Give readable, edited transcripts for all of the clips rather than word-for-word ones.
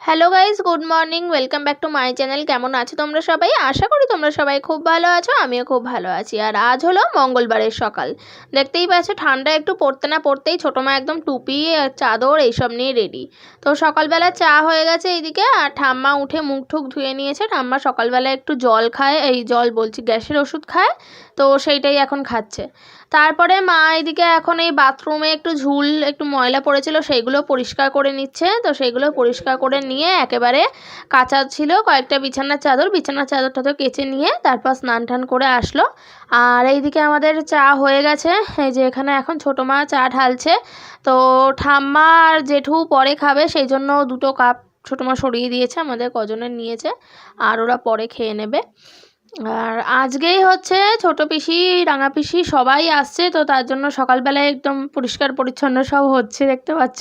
Hello guys, good morning. Welcome back to my channel. কেমন আছো তোমরা সবাই? আশা করি তোমরা সবাই খুব ভালো আছো। আমিও খুব ভালো আছি। আর আজ হলো মঙ্গলবারের সকাল। দেখতেই পাচ্ছ ঠান্ডা একটু পড়তে না পড়তেই ছোটো মা একদম টুপি আর চাদর এইসব নিয়ে রেডি। তো সকালবেলা চা হয়ে গেছে এইদিকে, আর ঠাম্মা উঠে মুখ ঠুক ধুয়ে নিয়েছে। ঠাম্মা সকালবেলা একটু জল খায়, এই জল বলছি গ্যাসের ওষুধ খায়, তো সেইটাই এখন খাচ্ছে। তারপরে মা এদিকে এখন এই বাথরুমে একটু ঝুল একটু ময়লা পড়েছিল, সেইগুলো পরিষ্কার করে নিচ্ছে। তো সেইগুলো পরিষ্কার করে নিয়ে একেবারে কাচা ছিল কয়েকটা বিছানার চাদরটা তো কেচে নিয়ে তারপর স্নান টান করে আসলো। আর এইদিকে আমাদের চা হয়ে গেছে, এই যে এখানে এখন ছোটো মা চা ঢালছে। তো ঠাম্মা আর জেঠু পরে খাবে, সেই জন্য দুটো কাপ ছোটো মা সরিয়ে দিয়েছে, আমাদের কজনের নিয়েছে, আর ওরা পরে খেয়ে নেবে। আর আজকেই হচ্ছে ছোটো পিসি রাঙা পিসি সবাই আসছে, তো তার জন্য সকালবেলায় একদম পরিষ্কার পরিচ্ছন্ন সব হচ্ছে, দেখতে পাচ্ছ।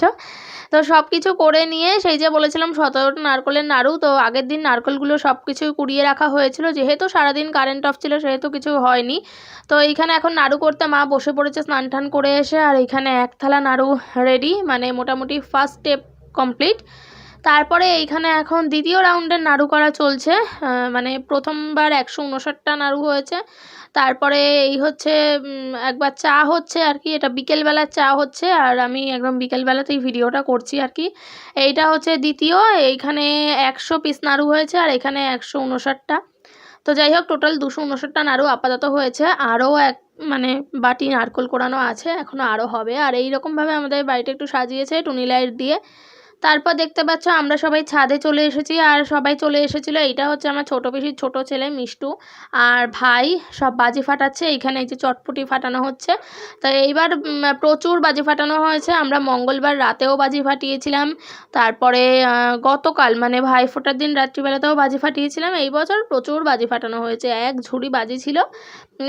তো সব কিছু করে নিয়ে সেই যে বলেছিলাম 17টা নারকেলের নাড়ু, তো আগের দিন নারকেলগুলো সব কিছু কুড়িয়ে রাখা হয়েছিল, যেহেতু সারাদিন কারেন্ট অফ ছিল সেহেতু কিছু হয়নি। তো এইখানে এখন নাড়ু করতে মা বসে পড়েছে স্নান টান করে এসে, আর এইখানে এক থালা নাড়ু রেডি, মানে মোটামুটি ফার্স্ট স্টেপ কমপ্লিট। তারপরে এইখানে এখন দ্বিতীয় রাউন্ডের নাড়ু করা চলছে। মানে প্রথমবার 159টা নাড়ু হয়েছে। তারপরে এই হচ্ছে একবার চা হচ্ছে আর কি, এটা বিকেলবেলার চা হচ্ছে, আর আমি একদম বিকেলবেলাতেই ভিডিওটা করছি আর কি। এইটা হচ্ছে দ্বিতীয়, এইখানে 100 পিস নাড়ু হয়েছে, আর এখানে 159টা। তো যাই হোক, টোটাল 259টা নাড়ু আপাতত হয়েছে। আরও মানে বাটি নারকেল কোড়ানো আছে, এখনও আরও হবে। আর এইরকমভাবে আমাদের বাড়িটা একটু সাজিয়েছে টুনি লাইট দিয়ে। তারপর দেখতে পাচ্ছ আমরা সবাই ছাদে চলে এসেছি, আর সবাই চলে এসেছিলো। এইটা হচ্ছে আমার ছোটো পিসির ছোটো ছেলে মিষ্টু আর ভাই, সব বাজি ফাটাচ্ছে। এইখানে এই যে চটপটি ফাটানো হচ্ছে। তো এইবার প্রচুর বাজি ফাটানো হয়েছে। আমরা মঙ্গলবার রাতেও বাজি ফাটিয়েছিলাম, তারপরে গতকাল মানে ভাইফোঁটার দিন রাত্রিবেলাতেও বাজি ফাটিয়েছিলাম। এই বছর প্রচুর বাজি ফাটানো হয়েছে, এক ঝুড়ি বাজি ছিল।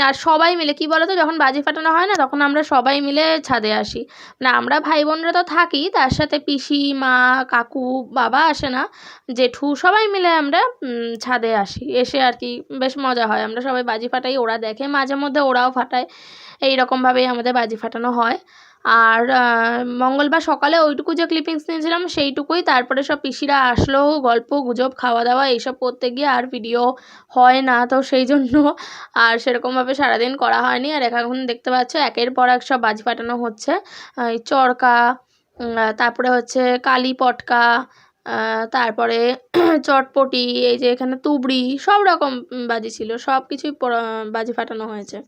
আর সবাই মিলে কী বলো তো, যখন বাজি ফাটানো হয় না তখন আমরা সবাই মিলে ছাদে আসি। মানে আমরা ভাই বোনরা তো থাকি, তার সাথে পিসি মা কাকু বাবা আসে না, জেঠু সবাই মিলে আমরা ছাদে আসি। এসে আর কি বেশ মজা হয়, আমরা সবাই বাজি ফাটাই, ওরা দেখে মাঝে মধ্যে, ওরাও ফাটায়। এই রকমভাবেই আমাদের বাজি ফাটানো হয়। আর মঙ্গলবার সকালে ওইটুকু যে ক্লিপিংস নিয়েছিলাম সেইটুকুই। তারপরে সব পিসিরা আসলো, গল্প গুজব খাওয়া দাওয়া এইসব করতে গিয়ে আর ভিডিও হয় না, তো সেই জন্য আর সেরকমভাবে সারাদিন করা হয়নি। আর এখন দেখতে পাচ্ছ একের পর এক সব বাজি ফাটানো হচ্ছে। এই চরকা, তারপরে হচ্ছে কালী পটকা, তারপরে চটপটি, এই যে এখানে তুবড়ি, সব রকম বাজি ছিল, সব কিছুই বাজি ফাটানো হয়েছে।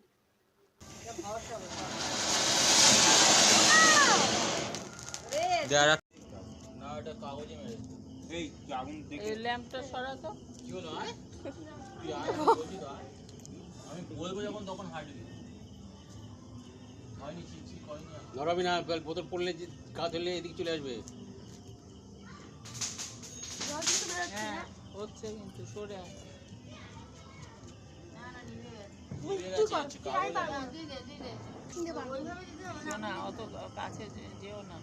ল্যাম্পটা সরাতো, কি হলো? আমি বলবো যখন তখন হাঁটবি, হয়নি চিচির করেনি, নড়াবি না, বোতল পড়লে গা ধরলে এদিকে চলে আসবে। হ্যাঁ হচ্ছে, কিন্তু সরে আসে না, অত কাছে যেও না।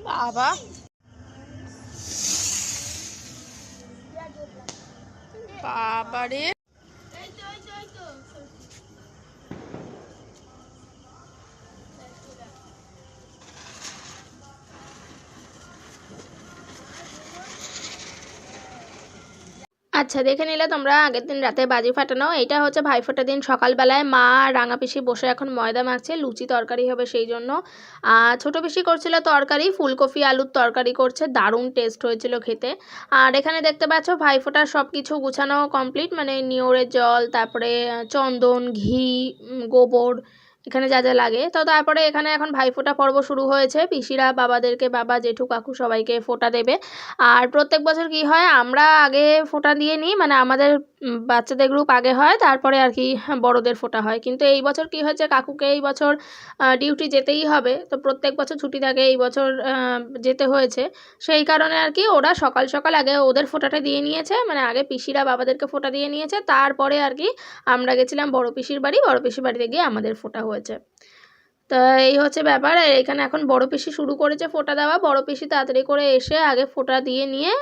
বাবা বাবারে, আচ্ছা দেখে নিলে তোমরা আগের দিন রাতে বাজি ফাটানো। এইটা হচ্ছে ভাইফোঁটার দিন সকালবেলায় মা রাঙা পিসি বসে এখন ময়দা মাখছে, লুচি তরকারি হবে সেই জন্য। ছোটো পিসি করছিল তরকারি, ফুলকপি আলুর তরকারি করছে, দারুণ টেস্ট হয়েছিল খেতে। আর এখানে দেখতে পাচ্ছ ভাইফোঁটার সব কিছু গুছানো কমপ্লিট, মানে নিয়রের জল, তারপরে চন্দন, ঘি, গোবর, এখানে যা যা লাগে। তো তারপরে এখানে এখন ভাইফোঁটা পর্ব শুরু হয়েছে, পিসিরা বাবাদেরকে, বাবা জেঠু কাকু সবাইকে ফোঁটা দেবে। আর প্রত্যেক বছর কি হয়, আমরা আগে ফোঁটা দিয়ে নিই, মানে আমাদের বাচ্চাদের গ্রুপ আগে হয়, তারপরে আর কি বড়দের ফোঁটা হয়। কিন্তু এই বছর কি হয়েছে, কাকুকে এই বছর ডিউটি যেতেই হবে, তো প্রত্যেক বছর ছুটি থাকে, এই বছর যেতে হয়েছে। সেই কারণে আর কি ওরা সকাল সকাল আগে ওদের ফোঁটাটা দিয়ে নিয়েছে, মানে আগে পিসিরা বাবাদেরকে ফোঁটা দিয়ে নিয়েছে, তারপরে আর কি আমরা গেছিলাম বড় পিসির বাড়ি, বড় পিসির বাড়িতে গিয়ে আমাদের ফোঁটা হয়েছে। তো এই হচ্ছে ব্যাপার। আর এখানে এখন বড় পিসি শুরু করেছে ফোঁটা দেওয়া। বড় পিসি তাড়াতাড়ি করে এসে আগে ফোঁটা দিয়ে নিয়ে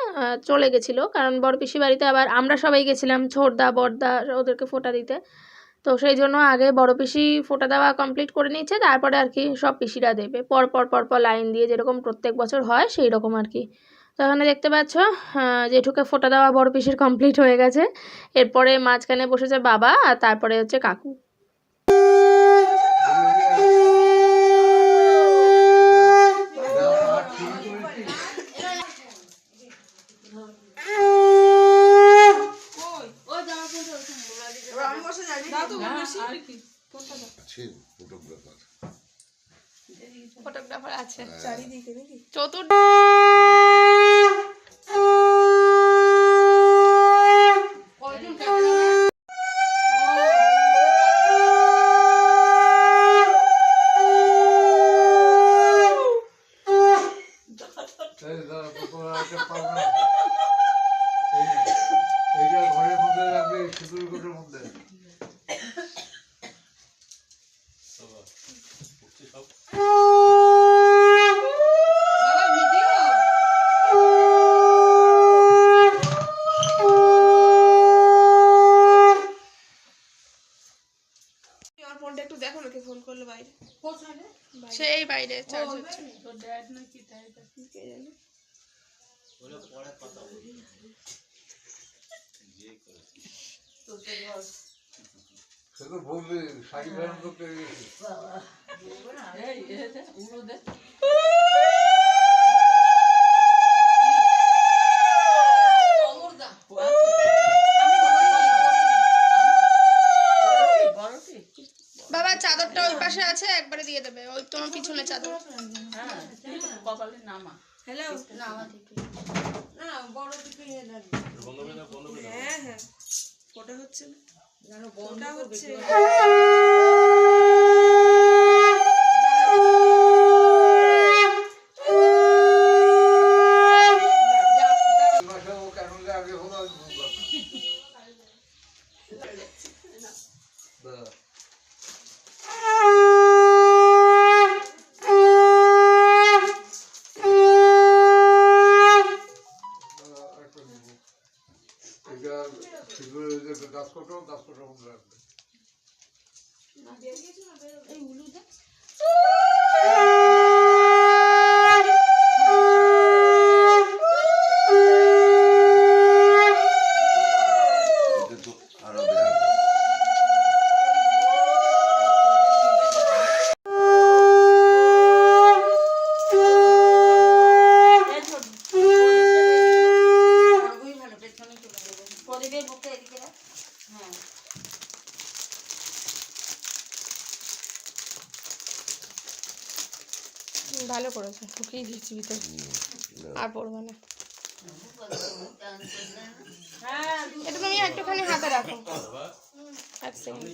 চলে গেছিলো, কারণ বড় পিসি বাড়িতে আবার আমরা সবাই গেছিলাম, ছোটদা বড়দা ওদেরকে ফোঁটা দিতে। তো সেই জন্য আগে বড় পিসি ফোঁটা দেওয়া কমপ্লিট করে নিচ্ছে, তারপরে আর কি সব পিসিরা দেবে পরপর লাইন দিয়ে, যেরকম প্রত্যেক বছর হয় সেই রকম আর কি। তো এখানে দেখতে পাচ্ছ জেঠুকে ফোঁটা দেওয়া বড় পিসির কমপ্লিট হয়ে গেছে। এরপরে মাঝখানে বসেছে বাবা, আর তারপরে হচ্ছে কাকু। ফটোগ্রাফার আছে চারিদিকে নাকি চতুর্থ। সেই বাইরে চার্জ হচ্ছে। বাবা চাদরটা ওই পাশে আছে, একবারে দিয়ে দেবে, ওই তোমার পিছনে চাদর। হ্যালো না বড় দিকে হ্যাঁ হ্যাঁ ওটা হচ্ছে না, ওটা হচ্ছে ভালো করেছে, ঢুকিয়ে দিচ্ছি ভিতরে আর পড়বো না। এটা তুমি একটুখানি হাতে রাখো, এক সেকেন্ড।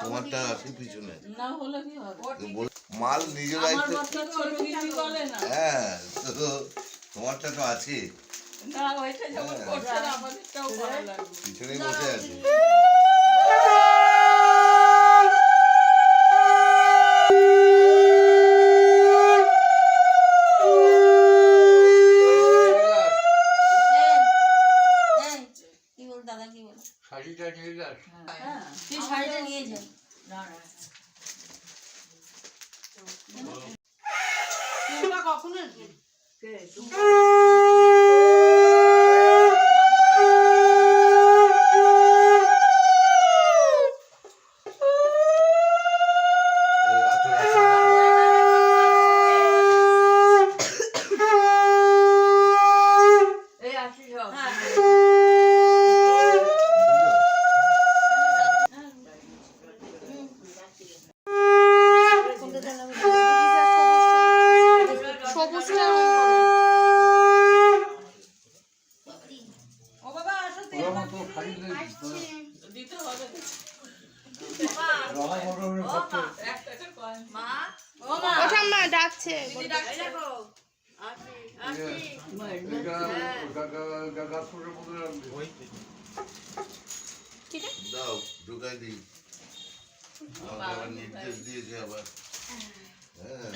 তোমারটা আছে পিছনে মাল নিজের হ্যাঁ, তো তোমারটা তো আছে পিছনে বসে আছে। শাড়িটা নিয়ে যাস, শাড়িটা নিয়ে যাস। কখনো ডাকছে দাও ঢুকাই দিই। আমাকে আবার নির্দেশ দিয়েছে আবার। হ্যাঁ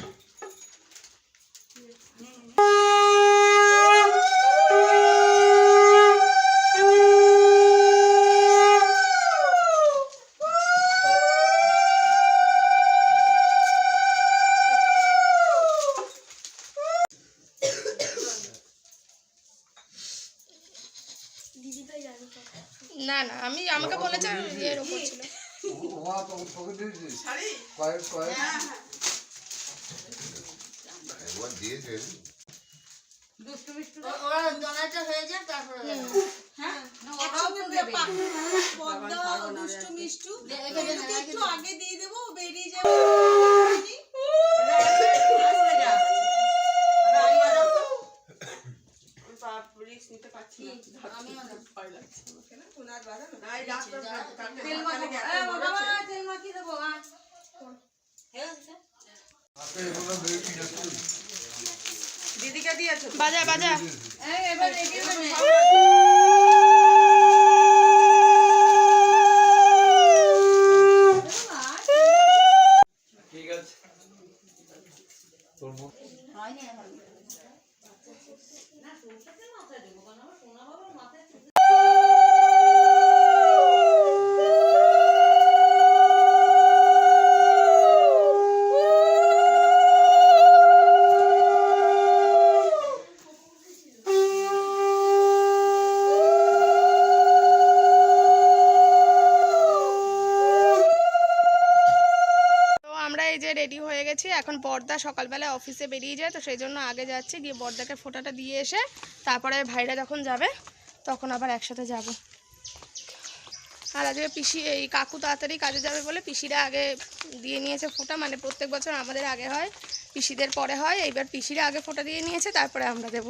না না আমি আমাকে বলেছে এর উপর ছিল একবার দিয়েছেন। ওরা জনাটা হয়ে যায় তারপরে হ্যাঁ পদ্মা দুষ্টু মিষ্টু এগুলোকে একটু আগে দিয়ে দেবো বেরিয়ে যাবে দিদিকে দিয়েছো বাজা বাজা এবার রেখে দেবে ঠিক আছে করবো আমরা এই যে রেডি হয়ে গেছি এখন বড়দা সকালবেলা অফিসে বেরিয়ে যায় তো সেই জন্য আগে যাচ্ছি গিয়ে বড়দাকে ফোঁটাটা দিয়ে এসে তারপরে ভাইরা যখন যাবে তখন আবার একসাথে যাব। আর আজকে পিসি এই কাকু তাড়াতাড়ি কাজে যাবে বলে পিসিরা আগে দিয়ে নিয়েছে ফোঁটা, মানে প্রত্যেক বছর আমাদের আগে হয় পিসিদের পরে হয়, এইবার পিসিরা আগে ফোঁটা দিয়ে নিয়েছে তারপরে আমরা দেব।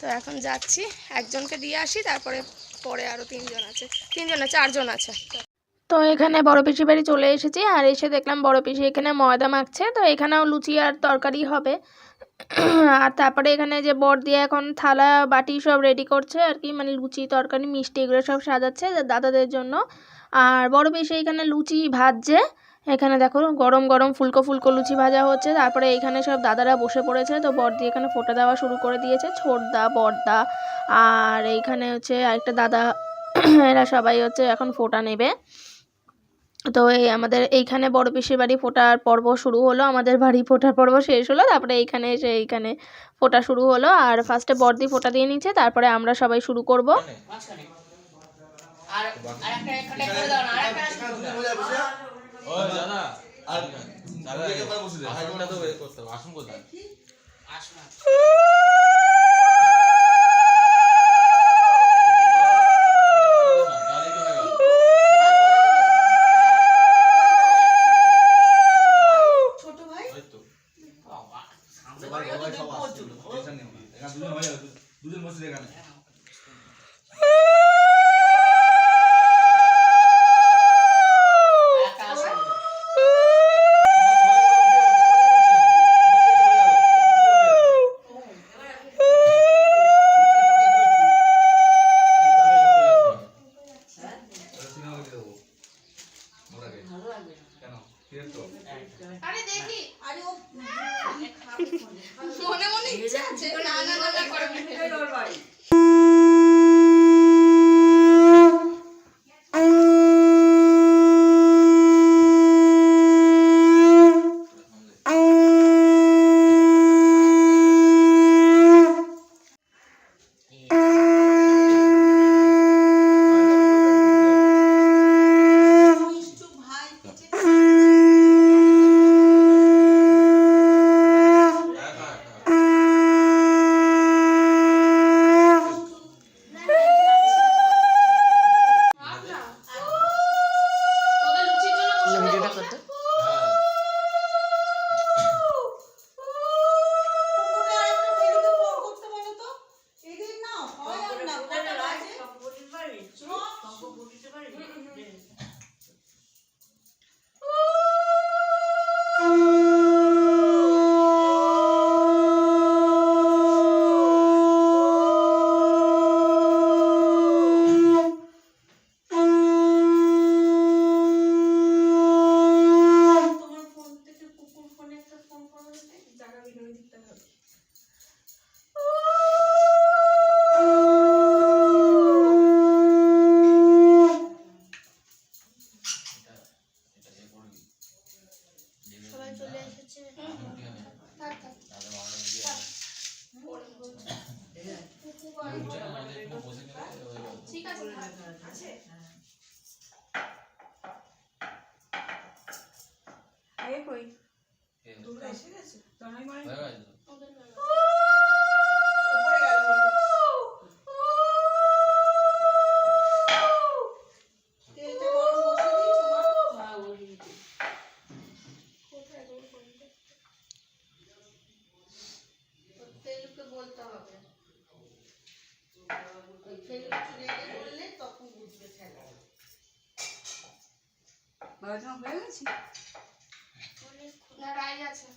তো এখন যাচ্ছি একজনকে দিয়ে আসি তারপরে পরে আরও চারজন আছে। তো এখানে বড় পিসি বাড়ি চলে এসেছি আর এসে দেখলাম বড় পিসি এখানে ময়দা মাখছে, তো এখানেও লুচি আর তরকারি হবে। আর তারপরে এখানে যে বর দিয়ে এখন থালা বাটি সব রেডি করছে আর কি, মানে লুচি তরকারি মিষ্টি এগুলো সব সাজাচ্ছে দাদাদের জন্য। আর বড় পিসি এখানে লুচি ভাজছে, এখানে দেখো গরম গরম ফুলকো ফুলকো লুচি ভাজা হচ্ছে। তারপরে এখানে সব দাদারা বসে পড়েছে, তো বড়দি এখানে ফোঁটা দেওয়া শুরু করে দিয়েছে, ছোটদা বড়দা আর এইখানে হচ্ছে আরেকটা দাদা এরা সবাই হচ্ছে এখন ফোঁটা নেবে। তো এই আমাদের এইখানে বড় পিসির বাড়ি ফোঁটার পর্ব শুরু হলো, আমাদের বাড়ি ফোঁটার পর্ব শেষ হলো, তারপরে এইখানে এসে এইখানে ফোঁটা শুরু হলো। আর ফার্স্টে বড়দি ফোঁটা দিয়ে নিচ্ছে, তারপরে আমরা সবাই শুরু করব। আরে দেখি আরে ও মনে মনে ইচ্ছা আছে না না না করে ঠিক আছে তোমরা এসে গেছো? ওদের বেলা। উপরে গেল মনে হচ্ছে। তেলটা গরম বসিয়ে দিয়েছো মা? কোথায় তোর ফোনটা? তেলকে বলতে হবে। ওই তেলটা রেডি করলে তখন বুঝবে খেলা। হয়ে গেছে? না রাই আছে।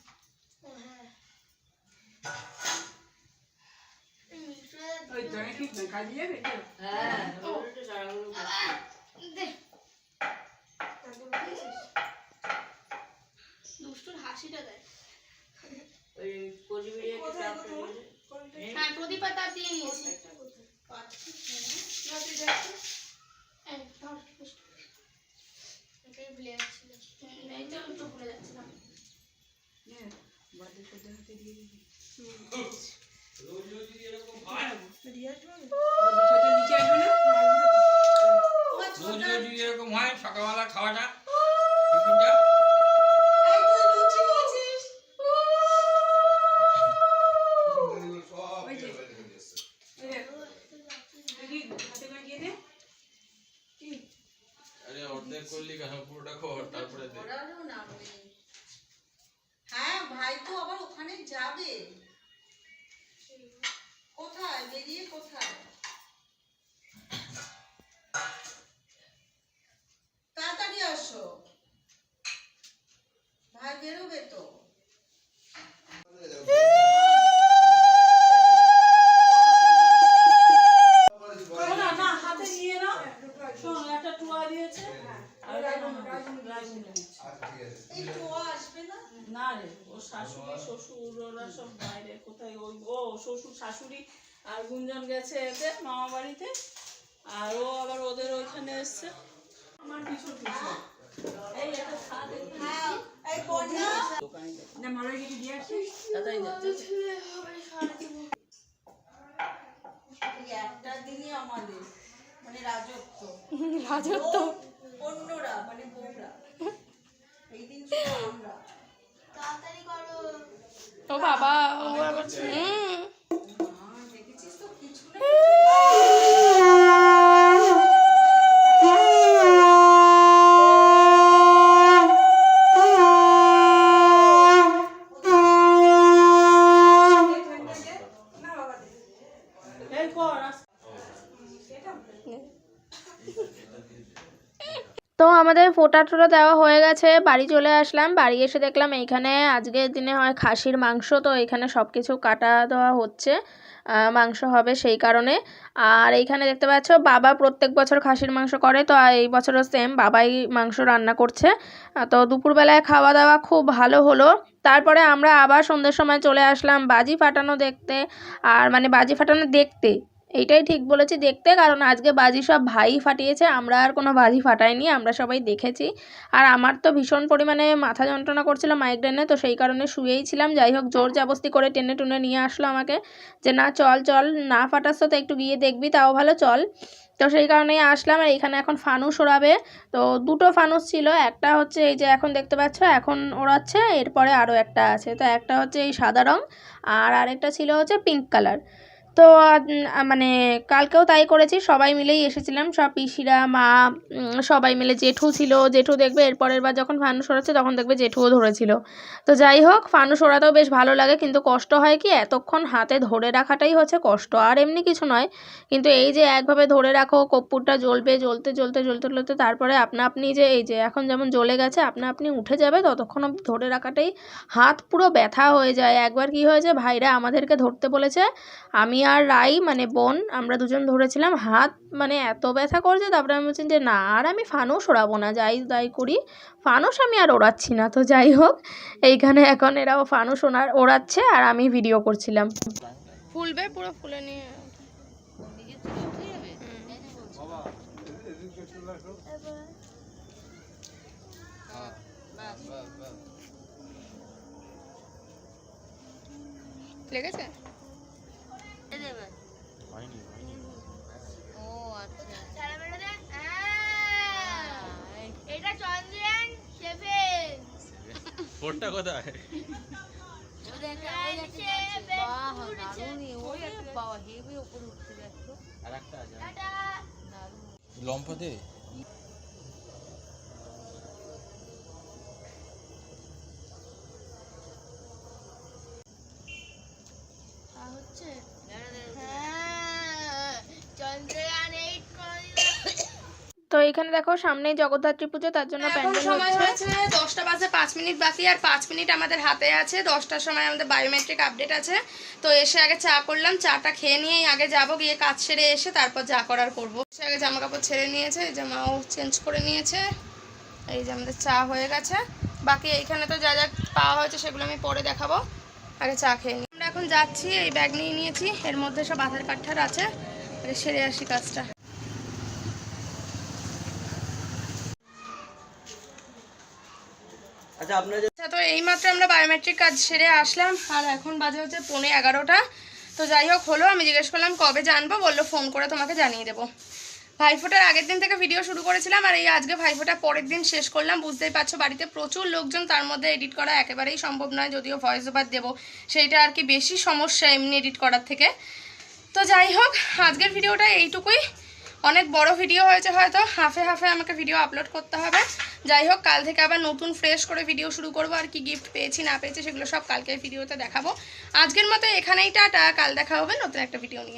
হ্যাঁ ওই জনে ঠিক না কাজে যাবে তো? দুষ্টুর হাসিটা দেয়। কোথায় গো তোমার? হ্যাঁ প্রদীপা তার দিয়ে নিয়েছি। পাচ্ছিস না? না তুই দেখো। এই ধর দুষ্টু। এটাই ভুলে যাচ্ছিল। এইটা একটু ভুলে যাচ্ছিলাম। হ্যাঁ, বাদে সাথে হাতে দিয়ে দিবি। রিয়াজ বলে? ওর সাথে নিচে আসবে না? রোজ রোজ এরকম হয় সকালবেলা খাওয়াটা টিফিনটা এই তুই লুচি খেয়েছিস? সব ওই যে। বের হয়ে গেছে। এই দেখ, দেখি হাতে করে দিয়ে দে। কি? আরে অর্ধেক করলি কেন পুরোটা কর তারপরে দে ওরাও না হ্যাঁ ভাই তো আবার ওখানে যাবে কোথায় বেরিয়ে কোথায় তাড়াতাড়ি আসো ভাই বেরোবে তো না না হাতে নিয়ে নাও শোনো একটা টুয়া দিয়েছে আর এই টুয়া আসবে না না রে ওর শাশুড়ি শ্বশুর ওরা সব বাইরে কোথায় ওই ও শ্বশুর শাশুড়ি আর গুঞ্জন গেছে এতে মামা বাড়িতে আর ও আবার ওদের ওইখানে এসছে আমার পিছন পিছন এই একটা খা দেখি হ্যাঁ এই কন্যা দোকানে যাবে না মারা গিয়ে দিয়ে আসিস দাদাই যাচ্ছে এই একটা দিনই আমাদের মানে রাজত্ব রাজত্ব। অন্যরা মানে বউরা এই দিন শুধু আমরা তাড়াতাড়ি করো। ও বাবা ও আবার দেখেছিস তো কিছু না এই কর তো আমাদের ফোঁটা টোটা দেওয়া হয়ে গেছে, বাড়ি চলে আসলাম। বাড়ি এসে দেখলাম এইখানে আজকের দিনে হয় খাসির মাংস, তো এইখানে সব কিছু কাটা দেওয়া হচ্ছে, মাংস হবে সেই কারণে। আর এইখানে দেখতে পাচ্ছ বাবা প্রত্যেক বছর খাসির মাংস করে, তো এই বছরও সেম বাবাই মাংস রান্না করছে। তো দুপুরবেলায় খাওয়া দাওয়া খুব ভালো হলো। তারপরে আমরা আবার সন্ধ্যের সময় চলে আসলাম বাজি ফাটানো দেখতে, আর মানে বাজি ফাটানো দেখতে, এইটাই ঠিক বলেছি দেখতে, কারণ আজকে বাজি সব ভাই ফাটিয়েছে, আমরা আর কোনো বাজি ফাটাইনি, আমরা সবাই দেখেছি। আর আমার তো ভীষণ পরিমাণে মাথা যন্ত্রণা করছিল মাইগ্রেনে, তো সেই কারণে শুয়েই ছিলাম। যাই হোক জোর জবরদস্তি করে টেনে টুনে নিয়ে আসলো আমাকে, যে না চল চল, না ফাটাস তো একটু গিয়ে দেখবি, তাও ভালো চল। তো সেই কারণেই আসলাম। আর এখানে এখন ফানুস ওড়াবে, তো দুটো ফানুস ছিল, একটা হচ্ছে এই যে এখন দেখতে পাচ্ছ এখন ওড়াচ্ছে, এরপরে আরও একটা আছে, তো একটা হচ্ছে এই সাদা রং আর আরেকটা ছিল হচ্ছে পিঙ্ক কালার। তো মানে কালকেও তাই করেছি, সবাই মিলেই এসেছিলাম, সব পিসিরা মা সবাই মিলে, জেঠু ছিল, জেঠু দেখবে এরপরের বার যখন ফানুস ওড়াচ্ছে তখন দেখবে জেঠুও ধরেছিল। তো যাই হোক ফানুস ওড়াতেও বেশ ভালো লাগে, কিন্তু কষ্ট হয় কি এতক্ষণ হাতে ধরে রাখাটাই হচ্ছে কষ্ট, আর এমনি কিছু নয়। কিন্তু এই যে একভাবে ধরে রাখো, কর্পূরটা জ্বলবে, জ্বলতে জ্বলতে জ্বলতে জ্বলতে তারপরে আপনা আপনি যে এই যে এখন যেমন জ্বলে গেছে আপনা আপনি উঠে যাবে, ততক্ষণ অবধি ধরে রাখাটাই হাত পুরো ব্যথা হয়ে যায়। একবার কি হয়েছে, ভাইরা আমাদেরকে ধরতে বলেছে, আমি আর রাই মানে বোন আমরা দুজন ধরেছিলাম, হাত মানে এত ব্যথা করছে, তারপরে আমি বলছি যে না আর আমি ফানুস ওড়াবো না, যাই তাই করি, ফানুস আমি আর ওড়াচ্ছি না। তো যাই হোক এইখানে এখন এরাও ফানুস ওড়াচ্ছে আর আমি ভিডিও করছিলাম। ফুলবে পুরো ফুলে নিয়ে লেগেছে। বোর্ডটা কোথায়? আরেকটা আছে। লম্ফা দে। তো এখানে দেখো সামনেই জগদ্ধাত্রী পুজো, তার জন্য প্যান্ডেল সময় হচ্ছে। হয়েছে 10টা বাজে 5 মিনিট বাকি, আর 5 মিনিট আমাদের হাতে আছে। 10টার সময় আমাদের বায়োমেট্রিক আপডেট আছে। তো এসে আগে চা করলাম, চাটা খেয়ে নিয়েই আগে যাব, গিয়ে কাজ সেরে এসে তারপর যা করার করবো। এসে আগে জামা কাপড় ছেড়ে নিয়েছে, এই যে মাও চেঞ্জ করে নিয়েছে, এই যে আমাদের চা হয়ে গেছে। বাকি এইখানে তো যা যা পাওয়া হয়েছে সেগুলো আমি পরে দেখাবো, আগে চা খেয়ে নিই। আমরা এখন যাচ্ছি, এই ব্যাগ নিয়ে নিয়েছি, এর মধ্যে সব আধার কার্ড ঠার আছে, আগে সেরে আসি কাজটা। আচ্ছা, তো এইমাত্র আমরা বায়োমেট্রিক কাজ সেরে আসলাম, আর এখন বাজে হচ্ছে 11:15। তো যাই হোক হলো, আমি জিজ্ঞেস করলাম কবে জানবো, বললো ফোন করে তোমাকে জানিয়ে দেবো। ভাইফোঁটার আগের দিন থেকে ভিডিও শুরু করেছিলাম, আর এই আজকে ভাইফোঁটা পরের দিন শেষ করলাম। বুঝতেই পারছো বাড়িতে প্রচুর লোকজন, তার মধ্যে এডিট করা একেবারেই সম্ভব নয়, যদিও ভয়েস ওভার দেবো সেইটা আর কি বেশি সমস্যা এমনি এডিট করার থেকে। তো যাই হোক, আজকের ভিডিওটা এইটুকুই। অনেক বড় ভিডিও হয়েছে, হয়তো হাফে হাফে আমাকে ভিডিও আপলোড করতে হবে। যাই হোক, কাল থেকে আবার নতুন ফ্রেশ করে ভিডিও শুরু করবো, আর কি গিফট পেয়েছি না পেয়েছি সেগুলো সব কালকের ভিডিওতে দেখাবো। আজকের মতো এখানেই টাটা, কাল দেখা হবে নতুন একটা ভিডিও নিয়ে।